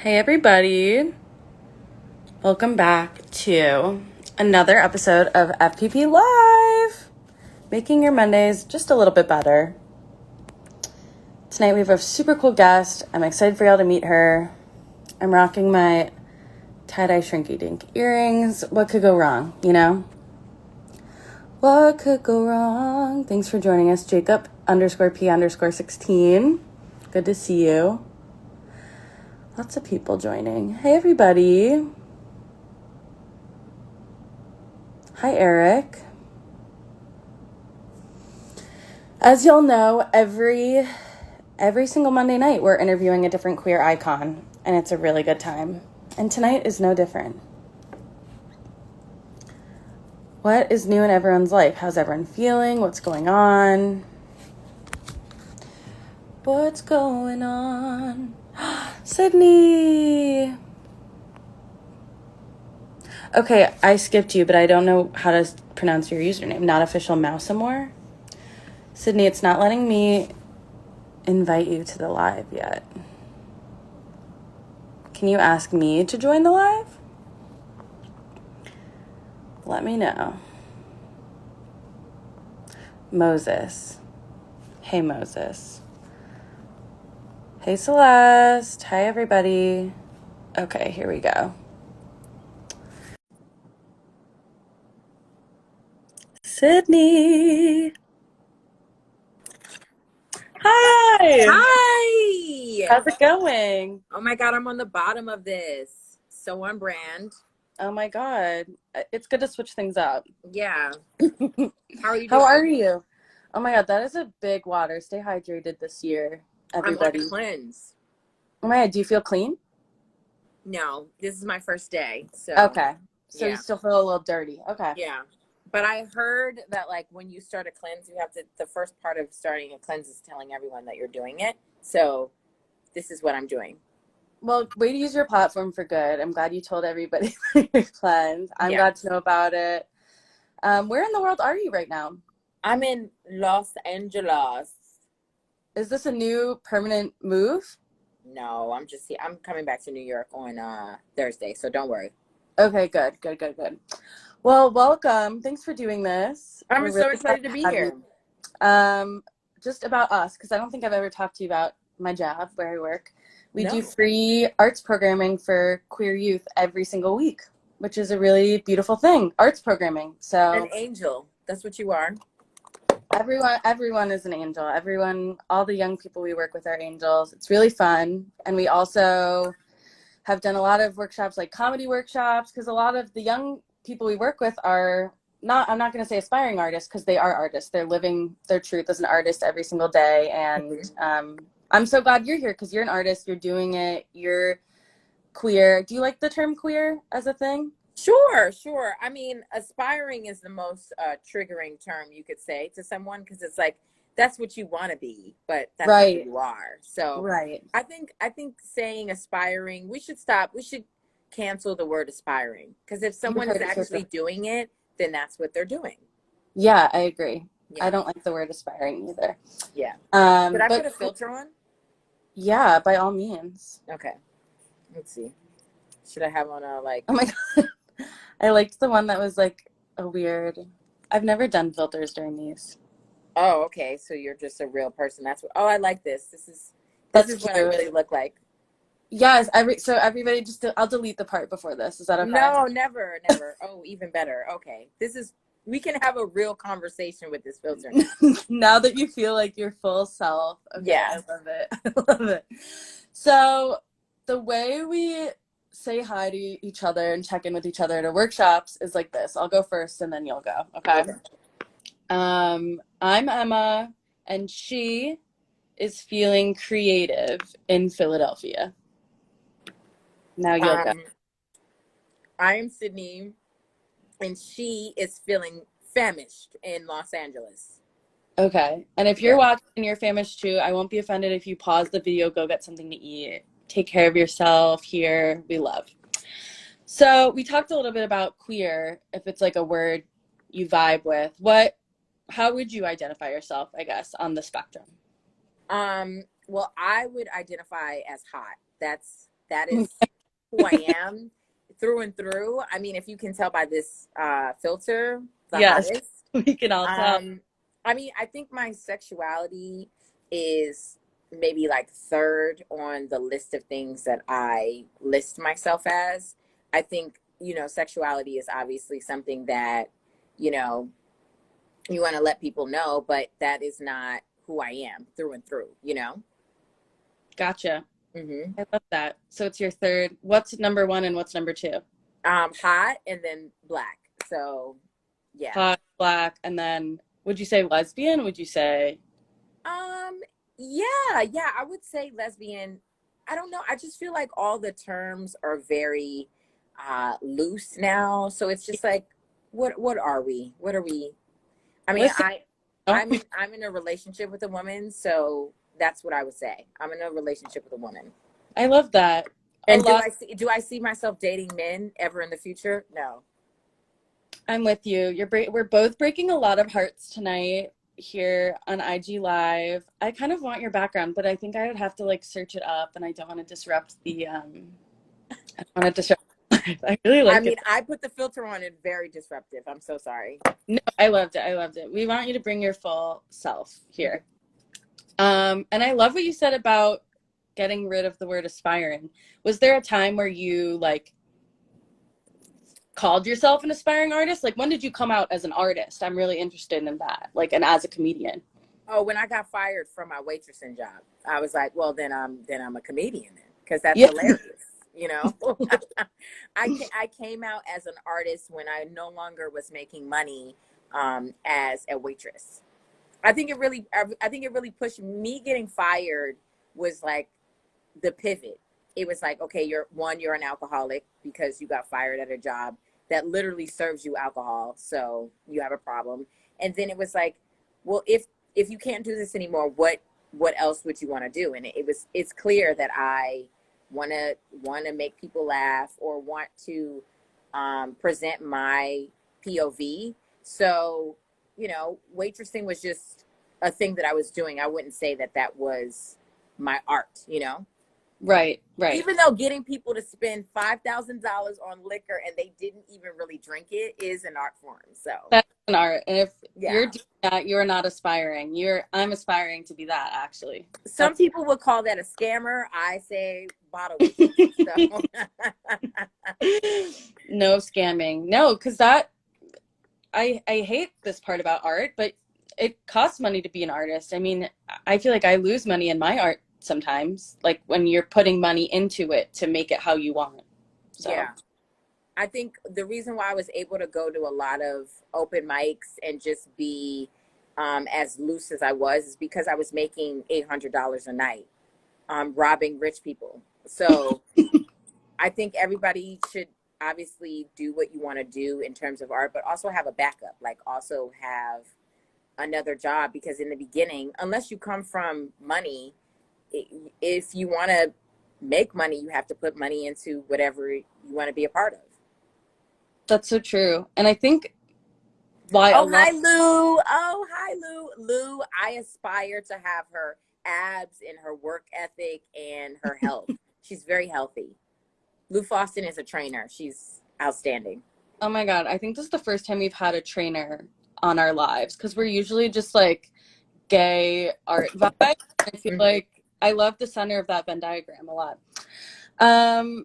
Hey everybody, welcome back to another episode of FPP Live, making your Mondays just a little bit better. Tonight we have a super cool guest. I'm excited for y'all to meet her. I'm rocking my tie-dye shrinky dink earrings. What could go wrong, you know? What could go wrong? Thanks for joining us, Jacob_P_16. Good to see you. Lots of people joining. Hey everybody. Hi, Eric. As y'all know, every single Monday night, we're interviewing a different queer icon, and it's a really good time. And tonight is no different. What is new in everyone's life? How's everyone feeling? What's going on? What's going on? Sydnee! Okay, I skipped you, but I don't know how to pronounce your username. Not official Mousamore? Sydnee, it's not letting me invite you to the live yet. Can you ask me to join the live? Let me know. Moses. Hey, Moses. Hey, Celeste. Hi, everybody. Okay, here we go. Sydnee. Hi. Hi! How's it going? Oh my God, I'm on the bottom of this. So on brand. Oh my God. It's good to switch things up. Yeah. How are you How doing? are you? Oh my God, that is a big water. Stay hydrated this year, everybody. I'm on a cleanse. Oh my God, do you feel clean? No, this is my first day. So, Okay. So you yeah. still feel a little dirty. Okay. Yeah. But I heard that, like, when you start a cleanse, you have to, the first part of starting a cleanse is telling everyone that you're doing it. So, this is what I'm doing. Well, way to use your platform for good. I'm glad you told everybody your plans. I'm glad to know about it. Where in the world are you right now? I'm in Los Angeles. Is this a new permanent move? No, I'm coming back to New York on Thursday, so don't worry. Okay, good. Well, welcome. Thanks for doing this. I'm We're so really excited glad to be have here. you. Just about us, because I don't think I've ever talked to you about my job, where I work. We do No. free arts programming for queer youth every single week, which is a really beautiful thing. Arts programming. So An angel. That's what you are. everyone is an angel. All the young people we work with are angels. It's really fun. And we also have done a lot of workshops, like comedy workshops, because a lot of the young people we work with are I'm not going to say aspiring artists, because they are artists. They're living their truth as an artist every single day. And I'm so glad you're here, because you're an artist. You're doing it. You're queer. Do you like the term queer as a thing? Sure. I mean, aspiring is the most triggering term you could say to someone because it's like that's what you want to be, but that's not who Right. you are. So Right. I think saying aspiring, we should stop. We should cancel the word aspiring because if You've someone is heard it actually before. doing it, then that's what they're doing. Yeah, I agree. I Yeah. don't like the word aspiring either. Yeah. Did I put But a filter on? yeah, by all means. Okay. Let's see. Should I have on a like? Oh my God. I liked the one that was like a weird. I've never done filters during these. Oh, okay. So you're just a real person. That's what. Oh, I like this. This That's is what I cute. really look like. Yes, so everybody I'll delete the part before this. Is that okay? No, never. Oh, even better. Okay. We can have a real conversation with this filter now. Now that you feel like your full self. Okay, Yeah. I love it. I love it. So the way we say hi to each other and check in with each other at our workshops is like this. I'll go first and then you'll go. Okay. I'm Emma, and she is feeling creative in Philadelphia. Now you'll go. I am Sydnee, and she is feeling famished in Los Angeles. Okay. And if you're Yeah. watching and you're famished too, I won't be offended if you pause the video, go get something to eat. Take care of yourself here. We love. So we talked a little bit about queer, if it's like a word you vibe with. How would you identify yourself, I guess, on the spectrum? Well, I would identify as hot. that is who I am through and through. I mean, if you can tell by this filter, the Yes, hottest. we can all tell. I mean, I think my sexuality is maybe like third on the list of things that I list myself as. I think, you know, sexuality is obviously something that, you know, you want to let people know, but that is not who I am through and through, you know? Gotcha. Mm-hmm. I love that. So it's your third. What's number one and what's number two? Hot and then black. So, yeah. Hot, black, and then would you say lesbian? Would you say? Um, yeah, I would say lesbian. I don't know. I just feel like all the terms are very loose now. So it's just like, what are we? What are we? I mean, Listen, I'm in a relationship with a woman, so that's what I would say. I'm in a relationship with a woman. I love that. And do I see myself dating men ever in the future? No. I'm with you. We're both breaking a lot of hearts tonight here on IG Live. I kind of want your background, but I think I would have to like search it up, and I don't want to disrupt the. I don't want to disrupt. I really like it. I put the filter on it. Very disruptive. I'm so sorry. No, I loved it. I loved it. We want you to bring your full self here. And I love what you said about getting rid of the word aspiring. Was there a time where you like called yourself an aspiring artist? Like, when did you come out as an artist? I'm really interested in that. Like, and as a comedian. Oh, when I got fired from my waitressing job, I was like, well, then I'm a comedian then, because that's hilarious. You know, I came out as an artist when I no longer was making money as a waitress. I think it really pushed me. Getting fired was like the pivot. It was like, okay, you're an alcoholic because you got fired at a job that literally serves you alcohol, so you have a problem. And then it was like, well, if you can't do this anymore, what else would you want to do? And it's clear that I want to make people laugh or want to present my POV. So, you know, waitressing was just a thing that I was doing. I wouldn't say that was my art, you know? Right. Even though getting people to spend $5,000 on liquor and they didn't even really drink it is an art form. So that's an art. And if you're doing that, you're not aspiring. I'm aspiring to be that, actually. Some people would call that a scammer. I say bottle. So. No scamming. No, because that I hate this part about art, but it costs money to be an artist. I mean, I feel like I lose money in my art sometimes, like when you're putting money into it to make it how you want. So. Yeah. I think the reason why I was able to go to a lot of open mics and just be as loose as I was is because I was making $800 a night, robbing rich people. So I think everybody should obviously do what you want to do in terms of art, but also have a backup, like also have another job, because in the beginning, unless you come from money, if you want to make money, you have to put money into whatever you want to be a part of. That's so true. And I think why hi Lou. Oh, hi Lou. Lou, I aspire to have her abs and her work ethic and her health. She's very healthy. Lou Faustin is a trainer. She's outstanding. Oh my God. I think this is the first time we've had a trainer on our lives, because we're usually just like gay art vibe. I feel like I love the center of that Venn diagram a lot.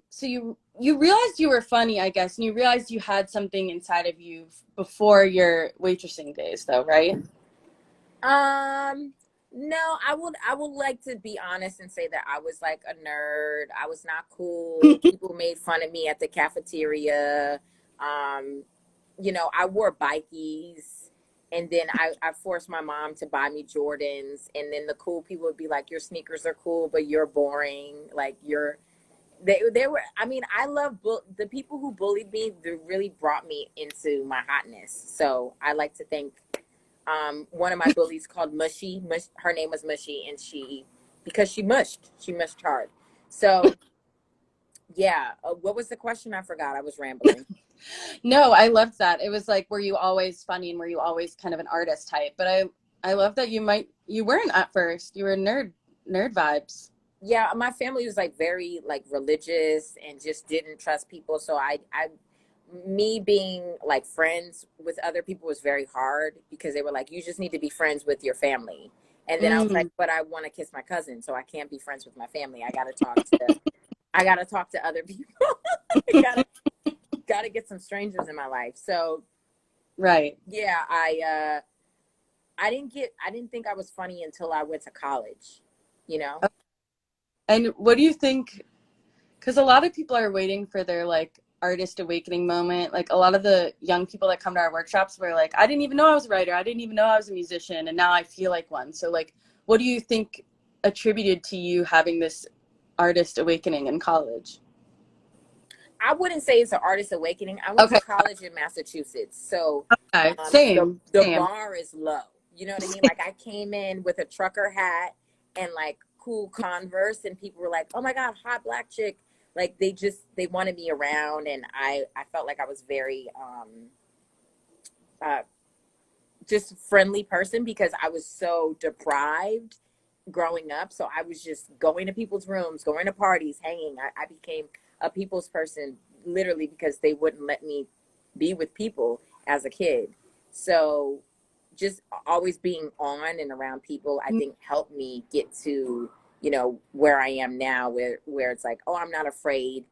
So you realized you were funny, I guess, and you realized you had something inside of you before your waitressing days, though, right? No, I would like to be honest and say that I was like a nerd. I was not cool. People made fun of me at the cafeteria. You know, I wore bikies, and then I forced my mom to buy me Jordans, and then the cool people would be like, your sneakers are cool, but you're boring. Like they were, I mean, I love the people who bullied me. They really brought me into my hotness. So I like to think one of my bullies called Mushy. Her name was Mushy, and because she mushed hard. So yeah, what was the question? I forgot. I was rambling. No, I loved that. It was like, were you always funny and were you always kind of an artist type? But I love that you weren't at first. You were nerd vibes. Yeah, my family was like very like religious and just didn't trust people. So me being like friends with other people was very hard because they were like, you just need to be friends with your family. And then I was like, Mm, but I want to kiss my cousin, so I can't be friends with my family. I gotta talk to other people. Gotta get some strangers in my life. So right. yeah, I didn't think I was funny until I went to college, you know? And what do you think? Because a lot of people are waiting for their like artist awakening moment. Like a lot of the young people that come to our workshops were like, I didn't even know I was a writer. I didn't even know I was a musician. And now I feel like one. So like, what do you think attributed to you having this artist awakening in college? I wouldn't say it's an artist awakening. I went to Okay. college in Massachusetts, so Okay. the Same. the Same. bar is low. You know what I mean? Like I came in with a trucker hat and like cool Converse, and people were like, "Oh my god, hot black chick!" Like they wanted me around, and I felt like I was very uh, just friendly person because I was so deprived growing up. So I was just going to people's rooms, going to parties, hanging. I became a people's person literally because they wouldn't let me be with people as a kid. So just always being on and around people, I think helped me get to, you know, where I am now, where it's like, oh, I'm not afraid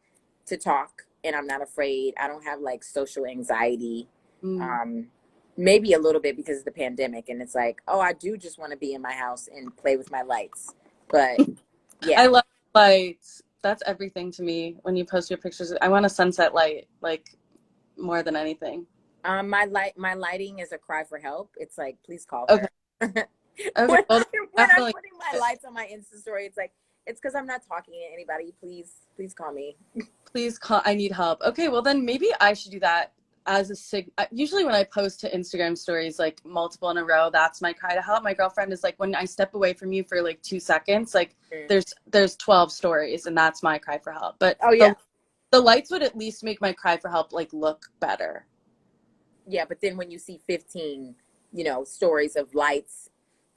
to talk and I'm not afraid. I don't have like social anxiety. Mm. Um, Maybe a little bit because of the pandemic, and it's like, oh, I do just want to be in my house and play with my lights. But I yeah, love lights. That's everything to me when you post your pictures. I want a sunset light, like more than anything. my lighting is a cry for help. It's like, please call Okay. her. Okay. Well, When I'm definitely. putting my lights on my Insta story, it's like, it's because I'm not talking to anybody. Please call me. Please call. I need help. Okay. Well, then maybe I should do that as a usually when I post to Instagram stories, like multiple in a row, that's my cry to help. My girlfriend is like, when I step away from you for like 2 seconds, like Mm. there's 12 stories and that's my cry for help. But Oh yeah, the lights would at least make my cry for help like look better. yeah. But then when you see 15, you know, stories of lights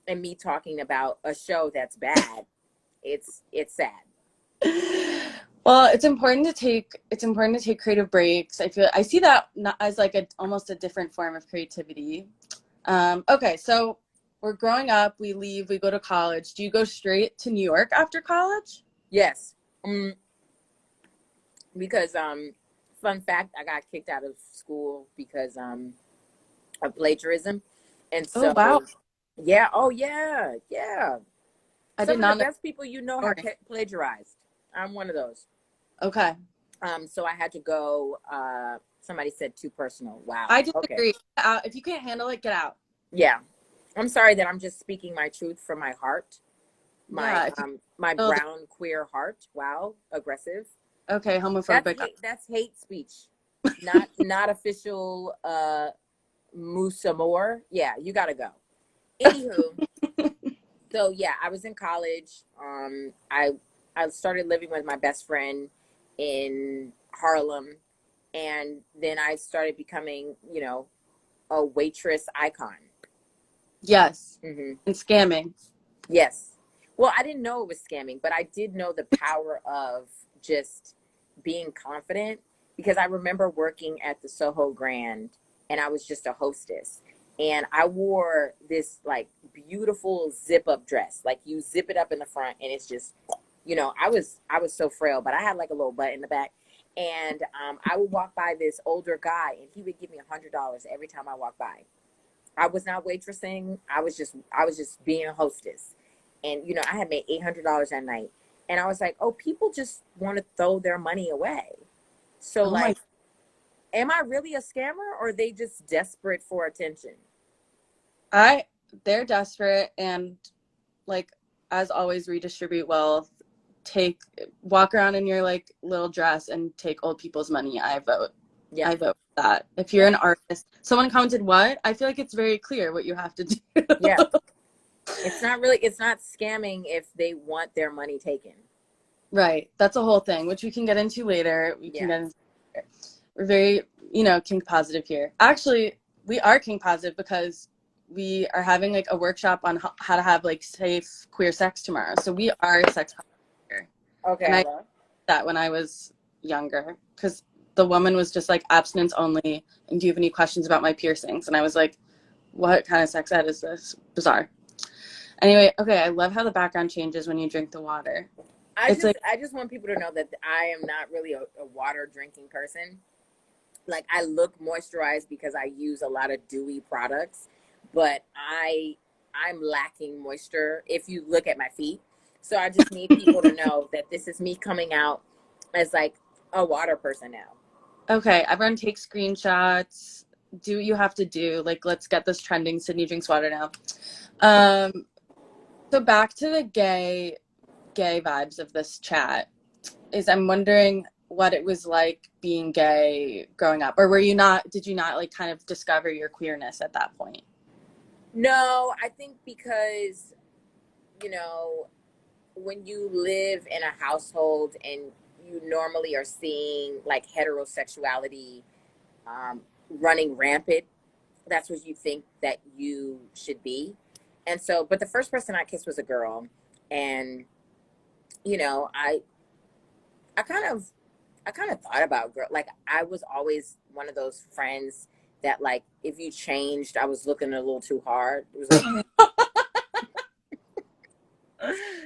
and me talking about a show that's bad, it's sad. Well, it's important to take creative breaks. I see that not as like a almost a different form of creativity. Okay, so we're growing up, we leave, we go to college. Do you go straight to New York after college? Yes. Because fun fact, I got kicked out of school because of plagiarism. And Oh so wow, yeah, oh yeah, yeah. I did Some of the not know best people you know the have story. plagiarized. I'm one of those. Okay, So I had to go, somebody said too personal. Wow. I Okay. disagree. If you can't handle it, get out. Yeah. I'm sorry that I'm just speaking my truth from my heart. Yeah, if you My feel brown queer heart. Wow, aggressive. okay, homophobic. That's hate speech. Not official Musa Moore. Yeah, you gotta go. Anywho, so yeah, I was in college. I started living with my best friend in Harlem, and then I started becoming, you know, a waitress icon. Yes, Hmm. and scamming. Yes. Well, I didn't know it was scamming, but I did know the power of just being confident because I remember working at the Soho Grand and I was just a hostess. And I wore this like beautiful zip up dress. Like you zip it up in the front and it's just, you know, I was so frail, but I had like a little butt in the back. And I would walk by this older guy and he would give me $100 every time I walked by. I was not waitressing. I was just being a hostess. And you know, I had made $800 that night. And I was like, "Oh, people just want to throw their money away." So Oh my, like, am I really a scammer or are they just desperate for attention? I they're desperate and like as always redistribute wealth. Take walk around in your like little dress and take old people's money. I vote. Yeah. I vote for that. If you're Yeah. an artist, someone commented what? I feel like it's very clear what you have to do. Yeah. It's not scamming if they want their money taken. Right. That's a whole thing, which we can get into later. We can Yeah. get into we're very, kink positive here. Actually, we are kink positive because we are having like a workshop on how to have like safe queer sex tomorrow. So we are sex positive Okay, And I I did love. that when I was younger because the woman was just like abstinence only. And do you have any questions about my piercings? And I was like, what kind of sex ed is this? Bizarre. Anyway, okay, I love how the background changes when you drink the water. It's like, I just want people to know that I am not really a water drinking person. Like I look moisturized because I use a lot of dewy products, but I'm lacking moisture if you look at my feet. So I just need people to know that this is me coming out as like a water person now. okay, everyone take screenshots. Do what you have to do. Like, let's get this trending. Sydnee drinks water now. So back to the gay vibes of this chat is I'm wondering what it was like being gay growing up, or did you not like kind of discover your queerness at that point? No, I think because, you know, when you live in a household and you normally are seeing like heterosexuality um, running rampant, that's what you think that you should be. And so, but the first person I kissed was a girl, and you know, I kind of I kind of thought about girl. Like I was always one of those friends that like if you changed, I was looking a little too hard. It was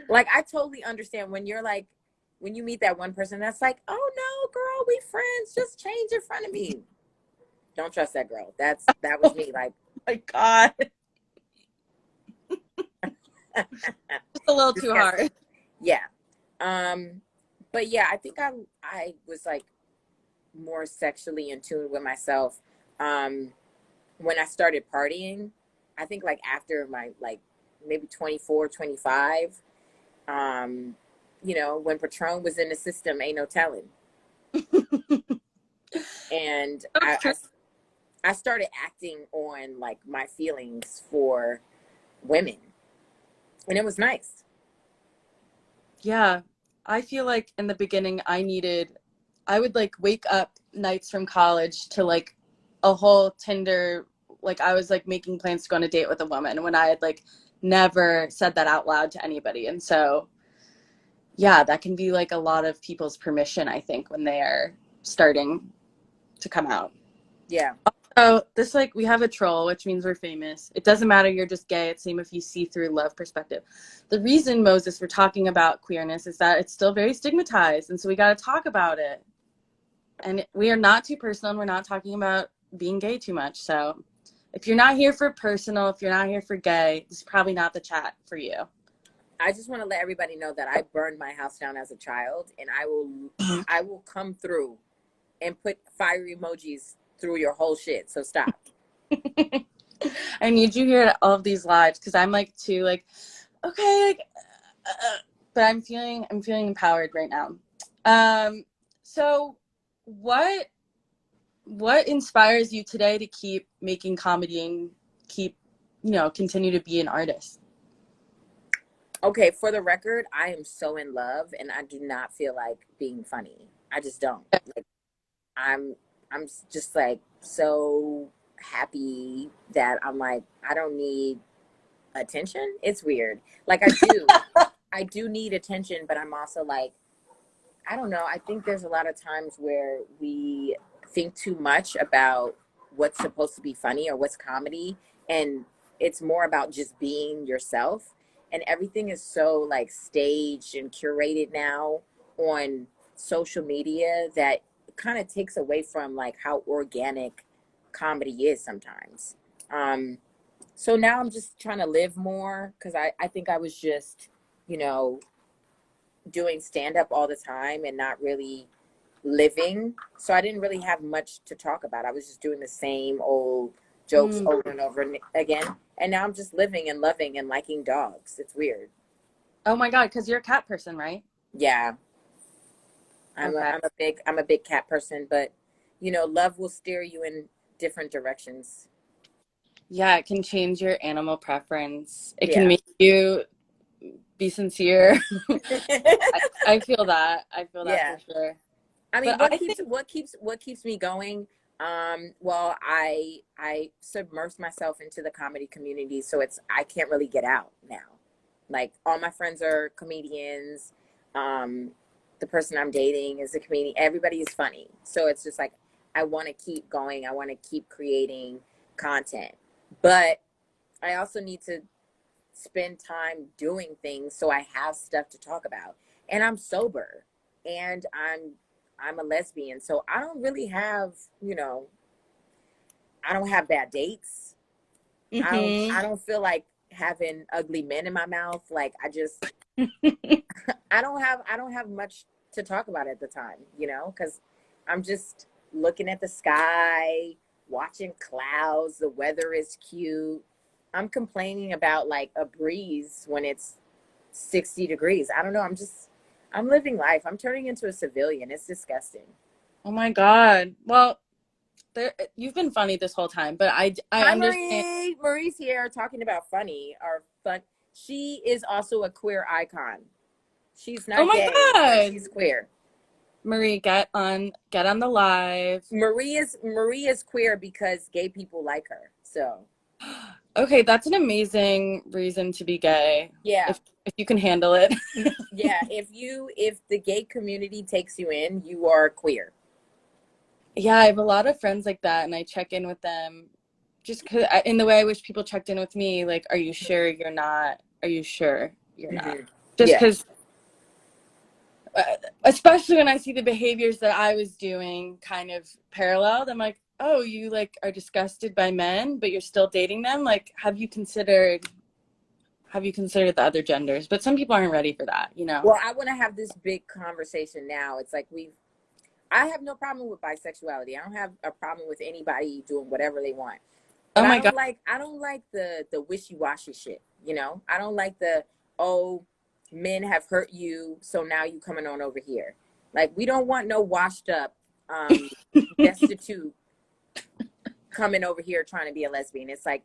like I totally understand when you're like when you meet that one person that's like, oh no, girl, we friends. Just change in front of me. Don't trust that girl. That was me. Like, My God, just a little too disgusting. hard. Yeah. But yeah, I think I was like more sexually in tune with myself when I started partying. I think like after my like maybe 24, 25. You know, when Patron was in the system, ain't no telling. And That's true. I started acting on like my feelings for women, and it was nice. Yeah, I feel like in the beginning I would like wake up nights from college to like a whole Tinder, like I was like making plans to go on a date with a woman when I had like never said that out loud to anybody. And so, yeah, that can be like a lot of people's permission, I think, when they are starting to come out. Yeah. So this like we have a troll, which means we're famous. It doesn't matter, you're just gay. It's same if you see through love perspective. The reason, Moses, we're talking about queerness is that it's still very stigmatized, and so we got to talk about it. And we are not too personal, and we're not talking about being gay too much. So if you're not here for personal, if you're not here for gay, this is probably not the chat for you. I just want to let everybody know that I burned my house down as a child, and I will come through and put fire emojis through your whole shit. So stop. I need you here at all of these lives because I'm like too like okay, like, but I'm feeling empowered right now. So what what inspires you today to keep making comedy and keep continue to be an artist? Okay, for the record, I am so in love, and I do not feel like being funny. I just don't. Like I'm I'm just like so happy that I'm like I don't need attention. It's weird. Like I do need attention, but I'm also like I don't know. I think there's a lot of times where we think too much about what's supposed to be funny or what's comedy, and it's more about just being yourself. And everything is so like staged and curated now on social media that kind of takes away from like how organic comedy is sometimes. Um, so now I'm just trying to live more because I think I was just, you know, doing stand up all the time and not really living. So I didn't really have much to talk about. I was just doing the same old jokes Mm. over and over again. And now I'm just living and loving and liking dogs. It's weird. Oh my God, because you're a cat person, right? Yeah. Okay. I'm a big cat person, but you know, love will steer you in different directions. Yeah, it can change your animal preference. It can Yeah. make you be sincere. I feel that. I feel that Yeah. for sure. I mean, But I think what keeps me going? Well, I submerged myself into the comedy community, so it's I can't really get out now. Like all my friends are comedians. Um, the person I'm dating is a comedian. Everybody is funny. So it's just like, I want to keep going. I want to keep creating content. But I also need to spend time doing things so I have stuff to talk about. And I'm sober and I'm a lesbian. So I don't really have, I don't have bad dates. I don't feel like having ugly men in my mouth. Like I just I don't have much to talk about at the time, because I'm just looking at the sky, watching clouds, the weather is cute. I'm complaining about like a breeze when it's 60 degrees. I don't know. I'm living life. I'm turning into a civilian. It's disgusting. Oh my God. Well, you've been funny this whole time, but I Hi, understand. Marie. Marie's here talking about funny or fun. She is also a queer icon. She's Oh not my gay, but God. she's queer. Marie, get on the live. Marie is queer because gay people like her. So Okay, that's an amazing reason to be gay. yeah, If you can handle it. yeah. If the gay community takes you in, you are queer. Yeah, I have a lot of friends like that, and I check in with them just because in the way I wish people checked in with me. Like, are you sure you're not? Are you sure you're not? Mm-hmm. Just Yeah. because, especially when I see the behaviors that I was doing kind of paralleled, I'm like, oh, you like are disgusted by men, but you're still dating them. Like, have you considered the other genders? But some people aren't ready for that, Well, I want to have this big conversation now. It's like I have no problem with bisexuality. I don't have a problem with anybody doing whatever they want. But Oh my God. I don't like the wishy-washy shit, I don't like oh, men have hurt you, so now you coming on over here. Like we don't want no washed up destitute coming over here trying to be a lesbian. It's like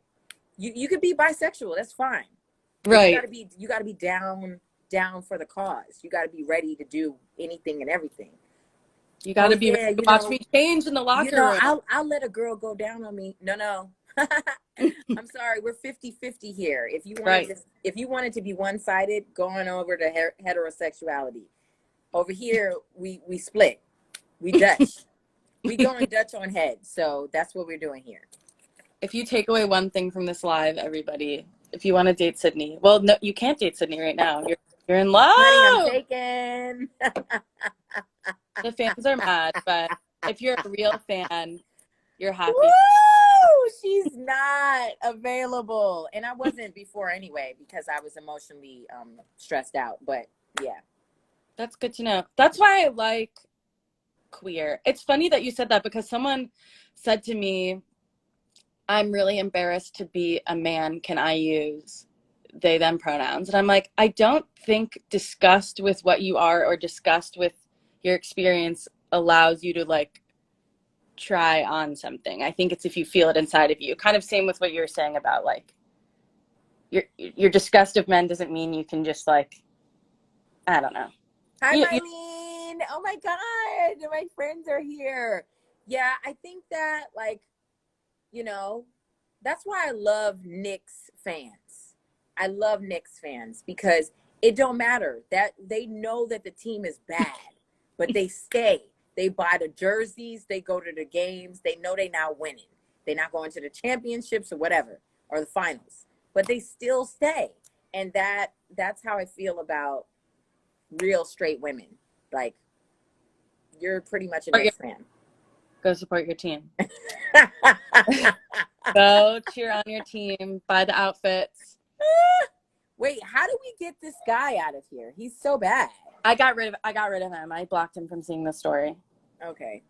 you could be bisexual, that's fine. But Right. you gotta be down for the cause. You gotta be ready to do anything and everything. You got to be Yeah, ready to watch me change in the locker room. I'll let a girl go down on me. No. I'm sorry, we're 50-50 here. Right. If you wanted to be one-sided, go on over to heterosexuality. Over here, we split. We Dutch. We going Dutch on head. So that's what we're doing here. If you take away one thing from this live, everybody, if you want to date Sydnee, well, no, you can't date Sydnee right now. You're in love. Honey, I'm taken. The fans are mad, but if you're a real fan, you're happy. Woo! She's not available, and I wasn't before anyway because I was emotionally stressed out. But yeah, That's good to know. That's why I like queer. It's funny that you said that because someone said to me, I'm really embarrassed to be a man. Can I use they, them pronouns? And I'm like, I don't think disgust with what you are or disgust with your experience allows you to like try on something. I think it's if you feel it inside of you. Kind of same with what you were saying about like your disgust of men doesn't mean you can just like, I don't know. hi Mylene. Oh my God, my friends are here. Yeah, I think that that's why I love Knicks fans. I love Knicks fans because it don't matter that they know that the team is bad, but they stay. They buy the jerseys. They go to the games. They know they're not winning. They're not going to the championships or whatever, or the finals, but they still stay. And that's how I feel about real straight women. Like, you're pretty much a Knicks fan. Go support your team. Go cheer on your team. Buy the outfits. Wait, how do we get this guy out of here? He's so bad. I got rid of him. I blocked him from seeing the story. Okay.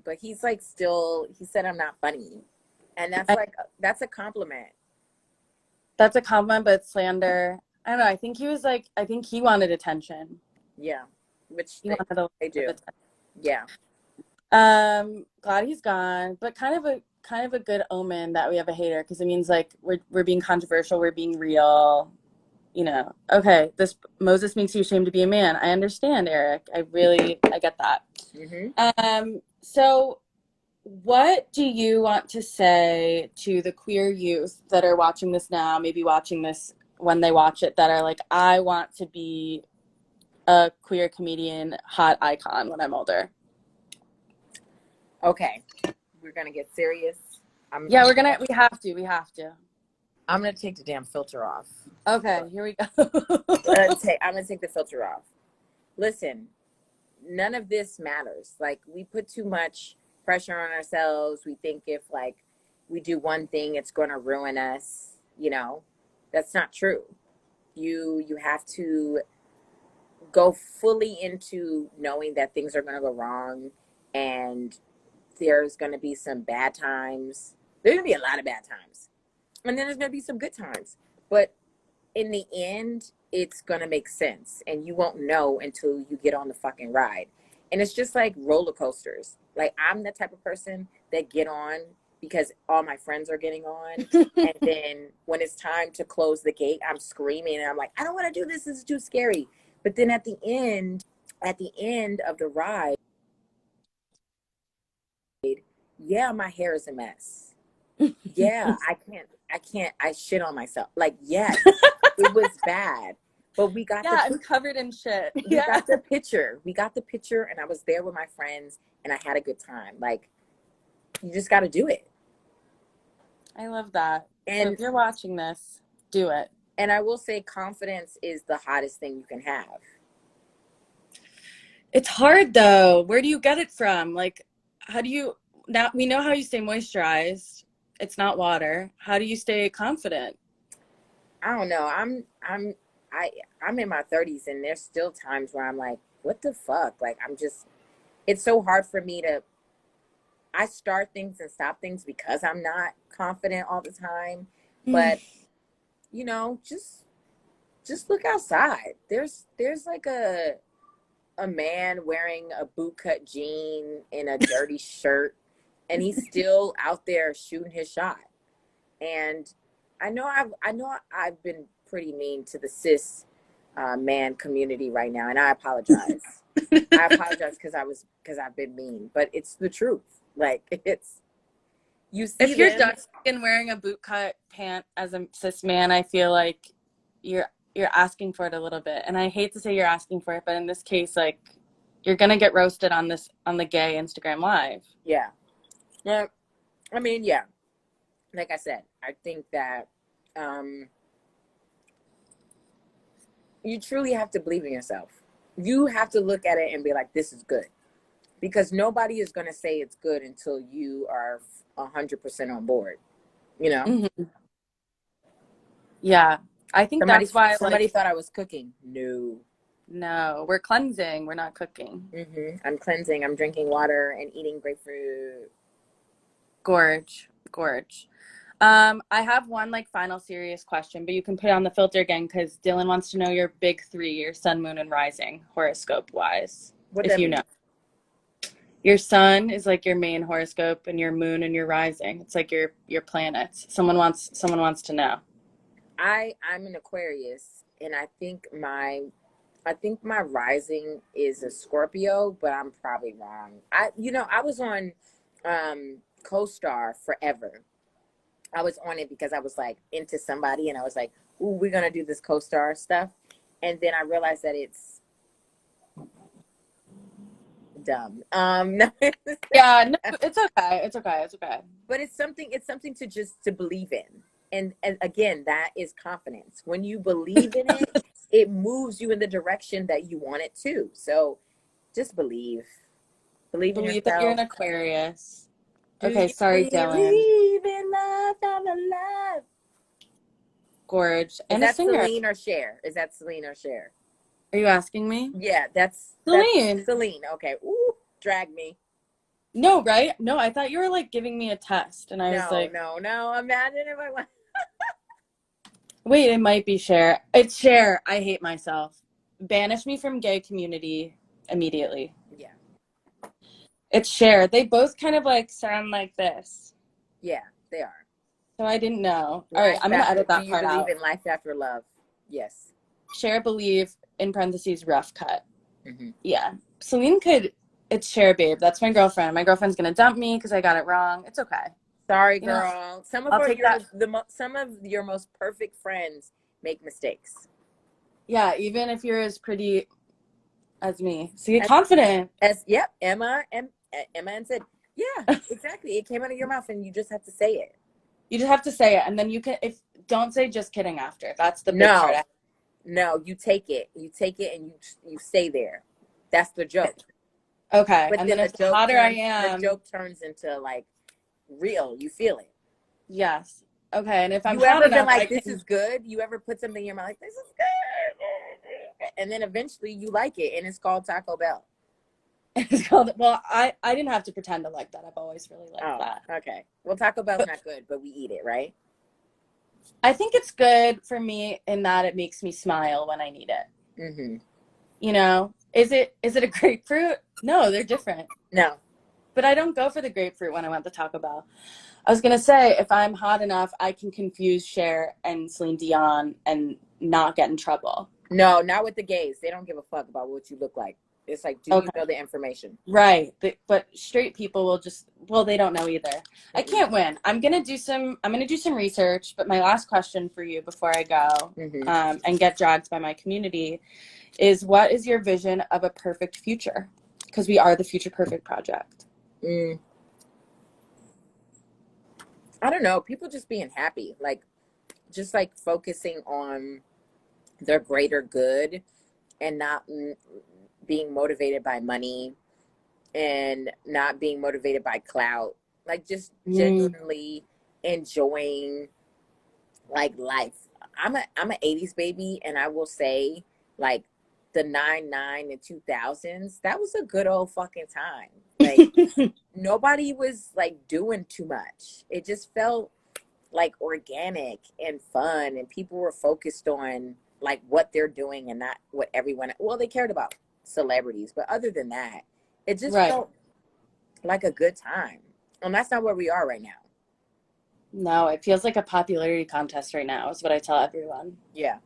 But he's like he said I'm not funny. And that's a compliment. That's a compliment, but it's slander. I don't know. I think he wanted attention. Yeah. Which they do. Attention. Yeah. Glad he's gone, but kind of a good omen that we have a hater because it means like we're being controversial, we're being real. Okay, this Moses makes you ashamed to be a man. I understand, Eric. I get that. Mm-hmm. So what do you want to say to the queer youth that are watching this now, maybe watching this when they watch it, that are like, I want to be a queer comedian hot icon when I'm older. Okay, we're gonna get serious. We have to. I'm gonna take the damn filter off. Okay, here we go. I'm gonna take the filter off. Listen, none of this matters. Like, we put too much pressure on ourselves. We think if like we do one thing, it's gonna ruin us. You know, that's not true. You have to go fully into knowing that things are gonna go wrong, and there's gonna be some bad times. There's gonna be a lot of bad times, and then there's gonna be some good times. But in the end, it's gonna make sense, and you won't know until you get on the fucking ride. And it's just like roller coasters. Like, I'm the type of person that get on because all my friends are getting on, and then when it's time to close the gate, I'm screaming and I'm like, I don't want to do this. This is too scary. But then at the end of the ride, yeah, my hair is a mess. Yeah, I shit on myself. Like, yes, it was bad. But we got I'm covered in shit. We got the picture. We got the picture, and I was there with my friends, and I had a good time. Like, you just got to do it. I love that. And so if you're watching this, do it. And I will say, confidence is the hottest thing you can have. It's hard though. Where do you get it from? Like, how do you, now we know how you stay moisturized. It's not water. How do you stay confident? I don't know. I'm in my 30s, and there's still times where I'm like, what the fuck? Like, it's so hard for me to, I start things and stop things because I'm not confident all the time. But, you know, just look outside. There's like a man wearing a bootcut jean and a dirty shirt, and he's still out there shooting his shot. And I know I've been pretty mean to the cis man community right now, and I apologize. I apologize because I've been mean, but it's the truth. Like, you see, if you're dark and wearing a bootcut pant as a cis man, I feel like you're asking for it a little bit. And I hate to say you're asking for it, but in this case, like, you're gonna get roasted on the gay Instagram live. Yeah. Yeah. I mean, yeah. Like I said, I think that you truly have to believe in yourself. You have to look at it and be like, this is good. Because nobody is going to say it's good until you are 100% on board, you know? Mm-hmm. Yeah. I think that's why somebody thought I was cooking. No, we're cleansing. We're not cooking. Mm-hmm. I'm cleansing. I'm drinking water and eating grapefruit. Gorge. I have one like final serious question, but you can put on the filter again because Dylan wants to know your big three, your sun, moon, and rising, horoscope wise. What if you know. Your sun is like your main horoscope, and your moon and your rising. It's like your planets. Someone wants to know. I'm an Aquarius, and I think my rising is a Scorpio, but I'm probably wrong. I was on CoStar forever. I was on it because I was like into somebody, and I was like, ooh, we're gonna do this CoStar stuff. And then I realized that it's dumb. Yeah, no, it's okay. But it's something to believe in. And again, that is confidence. When you believe in it, it moves you in the direction that you want it to. So just believe in yourself. That you're an Aquarius. Okay, sorry, Dylan. Believe in love, I'm alive. Gorge. And that's Celine or Cher? Is that Celine or Cher? Are you asking me? Yeah, that's Celine. Celine. Okay. Ooh, drag me. No, right? No, I thought you were like giving me a test, and I was like, no. Imagine if I went. Wait, it might be Cher. It's Cher. I hate myself. Banish me from gay community immediately. Yeah. It's Cher. They both kind of like sound like this. Yeah, they are. So I didn't know. All right, I'm going to edit that part out. Do you believe in life after love? Yes. Cher, believe, in parentheses, rough cut. Mm-hmm. Yeah. Celine it's Cher, babe. That's my girlfriend. My girlfriend's going to dump me because I got it wrong. It's okay. Sorry, girl. Some of your most perfect friends make mistakes. Yeah, even if you're as pretty as me. So you're confident. Yep, Emma and said, yeah, exactly. It came out of your mouth, and you just have to say it. You just have to say it, and then you can. If don't say just kidding after. That's the big No, part. no, you take it. You take it, and you stay there. That's the joke. Okay, But and then then if the hotter I am, the joke turns into like real. You feel it. yes. Okay, and if I'm You hot ever been enough, I like, this can. is good? You ever put something in your mouth like, this is good? And then eventually you like it, and it's called Taco Bell. It's called. Well, I didn't have to pretend to like that. I've always really liked that. Okay. Well, Taco Bell's not good, but we eat it, right? I think it's good for me in that it makes me smile when I need it. Mm-hmm. You know, is it a grapefruit? No, they're different. No. But I don't go for the grapefruit when I went to Taco Bell. I was gonna say, if I'm hot enough, I can confuse Cher and Celine Dion and not get in trouble. No, not with the gays. They don't give a fuck about what you look like. It's like, do you know the information? Right. But straight people will just, well, they don't know either. I can't win. I'm gonna do some research, but my last question for you before I go, and get dragged by my community is, what is your vision of a perfect future? Because we are the Future Perfect Project. I don't know. People just being happy. Like, just like focusing on their greater good and not being motivated by money and not being motivated by clout. Like, just genuinely enjoying like life. I'm a 80s baby, and I will say, like, the 99 and 2000s, that was a good old fucking time. Like, nobody was like doing too much. It just felt like organic and fun, and people were focused on like what they're doing and not what everyone, well, they cared about celebrities, but other than that, it just felt like a good time. And that's not where we are right now. No, it feels like a popularity contest right now, is what I tell everyone. Yeah.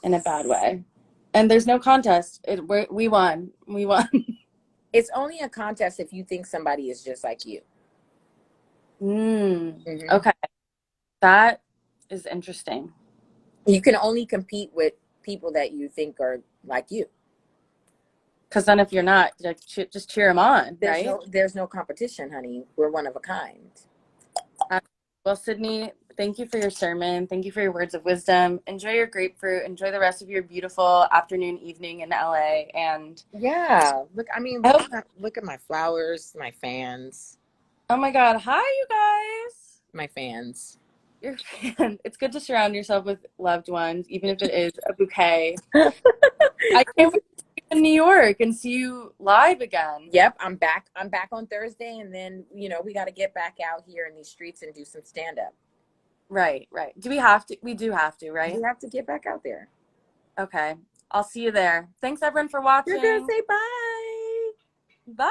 In a bad way. And there's no contest. We won. We won. It's only a contest if you think somebody is just like you. Okay. That is interesting. You can only compete with people that you think are like you. Because then if you're not, like, just cheer them on, right? There's no competition, honey. We're one of a kind. Well, Sydnee, thank you for your sermon. Thank you for your words of wisdom. Enjoy your grapefruit. Enjoy the rest of your beautiful afternoon, evening in LA. And yeah, look at my flowers, my fans. Oh my God. Hi, you guys. My fans. Your fan. It's good to surround yourself with loved ones, even if it is a bouquet. I can't wait to see you in New York and see you live again. Yep, I'm back. I'm back on Thursday, and then we got to get back out here in these streets and do some stand up. Right. Do we have to? We do have to, right? We have to get back out there. Okay. I'll see you there. Thanks everyone for watching. You're gonna say bye. Bye.